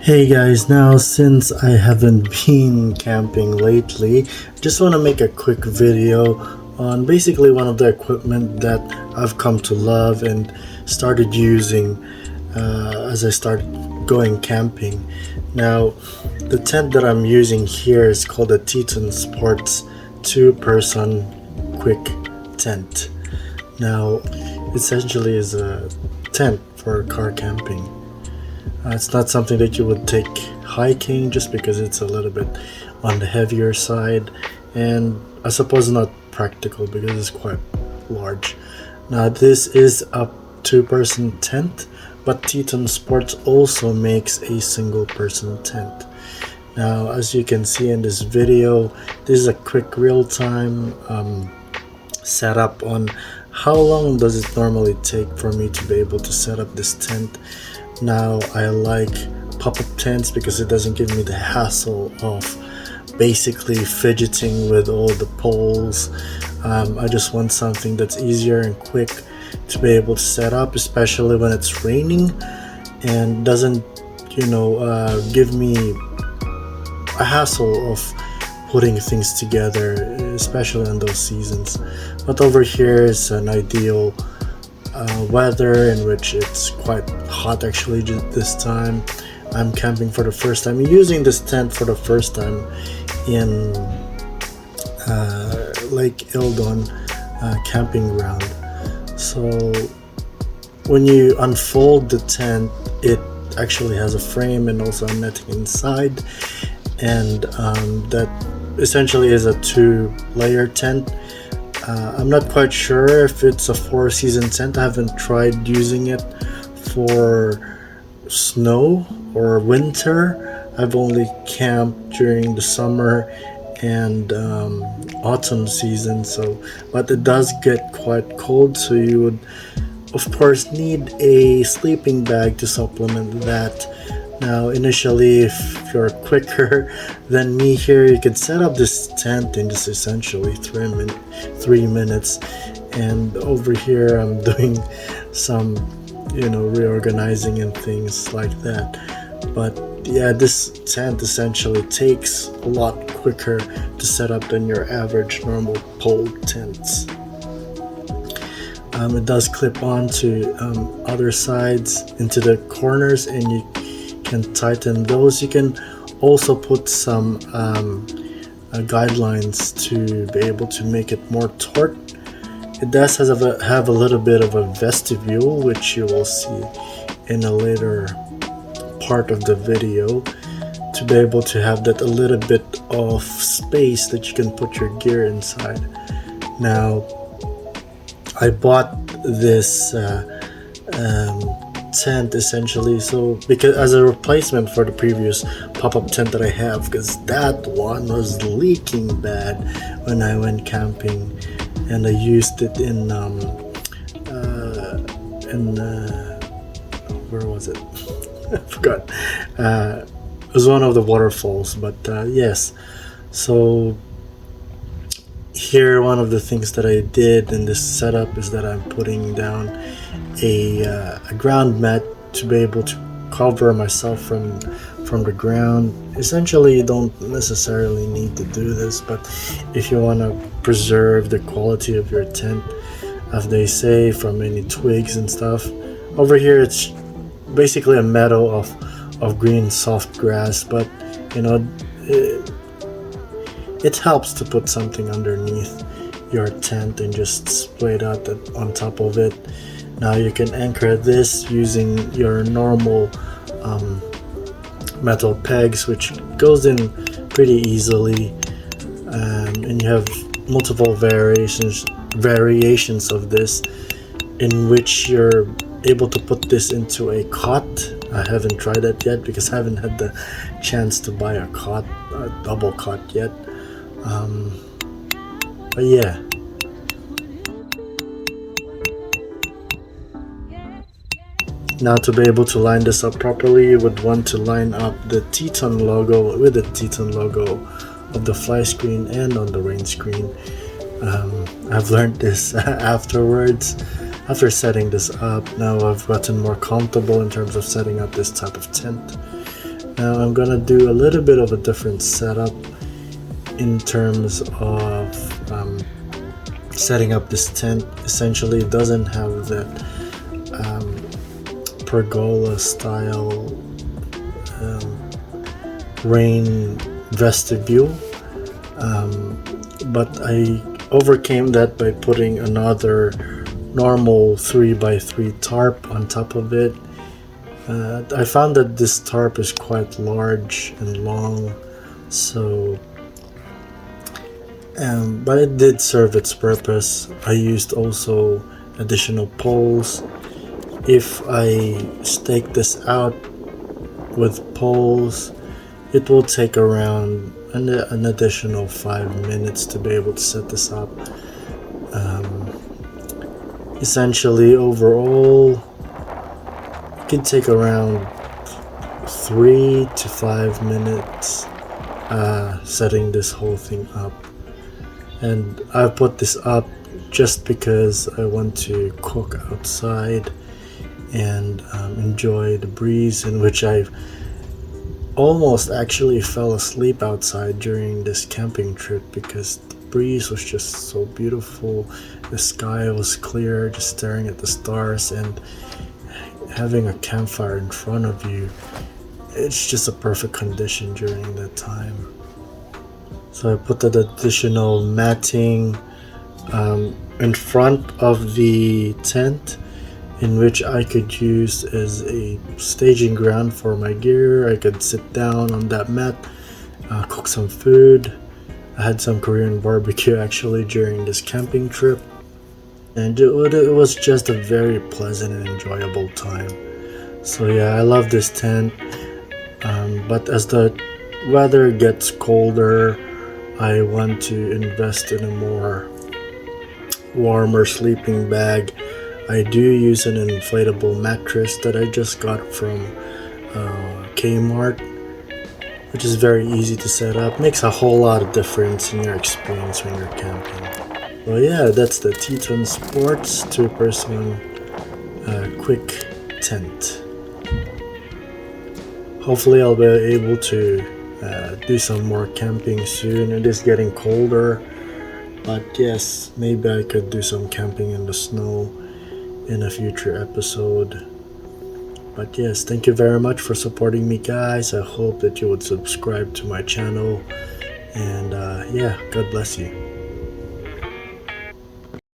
Hey guys, now since I haven't been camping lately, just want to make a quick video on basically one of the equipment that I've come to love and started using as I started going camping. Now, the tent that I'm using here is called a Teton Sports 2-person quick tent. Now, essentially is a tent for car camping. It's not something that you would take hiking just because it's a little bit on the heavier side, and I suppose not practical because it's quite large. Now this is a 2-person tent, but Teton Sports also makes a single-person tent. Now as you can see in this video, this is a quick real-time setup on how long does it normally take for me to be able to set up this tent. Now I like pop-up tents because it doesn't give me the hassle of basically fidgeting with all the poles. I just want something that's easier and quick to be able to set up, especially when it's raining, and doesn't give me a hassle of putting things together, especially in those seasons. But over here is an ideal weather in which it's quite hot actually this time. I'm camping for the first time, using this tent for the first time in Lake Eldon camping ground. So when you unfold the tent, it actually has a frame and also a netting inside, and that essentially is a 2-layer tent. I'm not quite sure if it's a 4-season tent. I haven't tried using it for snow or winter. I've only camped during the summer and autumn season, but it does get quite cold, so you would of course need a sleeping bag to supplement that. Now initially, if you're quicker than me here, you can set up this tent in just essentially 3 minutes. And over here I'm doing some reorganizing and things like that. But yeah, this tent essentially takes a lot quicker to set up than your average normal pole tents. It does clip on to other sides into the corners, and you can tighten those. You can also put some guidelines to be able to make it more taut. It does have a little bit of a vestibule, which you will see in a later part of the video, to be able to have that a little bit of space that you can put your gear inside. Now I bought this tent essentially because as a replacement for the previous pop-up tent that I have, because that one was leaking bad when I went camping, and I used it in where was it? I forgot. It was one of the waterfalls, but yes. So here, one of the things that I did in this setup is that I'm putting down a ground mat to be able to cover myself from the ground. Essentially, you don't necessarily need to do this, but if you want to preserve the quality of your tent, as they say, from any twigs and stuff, over here it's basically a meadow of green soft grass, but it helps to put something underneath your tent and just splay it out on top of it. Now you can anchor this using your normal metal pegs, which goes in pretty easily, and you have multiple variations of this in which you're able to put this into a cot. I haven't tried that yet because I haven't had the chance to buy a double cot yet. But yeah. Now to be able to line this up properly, you would want to line up the Teton logo with the Teton logo of the fly screen and on the rain screen. I've learned this afterwards, after setting this up. Now I've gotten more comfortable in terms of setting up this type of tent. Now I'm gonna do a little bit of a different setup in terms of setting up this tent. Essentially, it doesn't have that pergola style rain vestibule, but I overcame that by putting another normal 3x3 tarp on top of it. I found that this tarp is quite large and long, so but it did serve its purpose. I used also additional poles. If I stake this out with poles, it will take around an additional 5 minutes to be able to set this up. Essentially, overall, it can take around 3 to 5 minutes setting this whole thing up. And I put this up just because I want to cook outside and enjoy the breeze, in which I almost actually fell asleep outside during this camping trip because the breeze was just so beautiful. The sky was clear, just staring at the stars, and having a campfire in front of you, it's just a perfect condition during that time. So I put that additional matting in front of the tent, in which I could use as a staging ground for my gear. I could sit down on that mat, cook some food. I had some Korean barbecue actually during this camping trip, and it was just a very pleasant and enjoyable time. So yeah, I love this tent, but as the weather gets colder, I want to invest in a more warmer sleeping bag. I do use an inflatable mattress that I just got from Kmart, which is very easy to set up. Makes a whole lot of difference in your experience when you're camping. Well, yeah, that's the Teton Sports 2-person quick tent. Hopefully I'll be able to do some more camping soon. It is getting colder, but yes, maybe I could do some camping in the snow in a future episode. But yes, thank you very much for supporting me, guys. I hope that you would subscribe to my channel, and yeah, God bless you.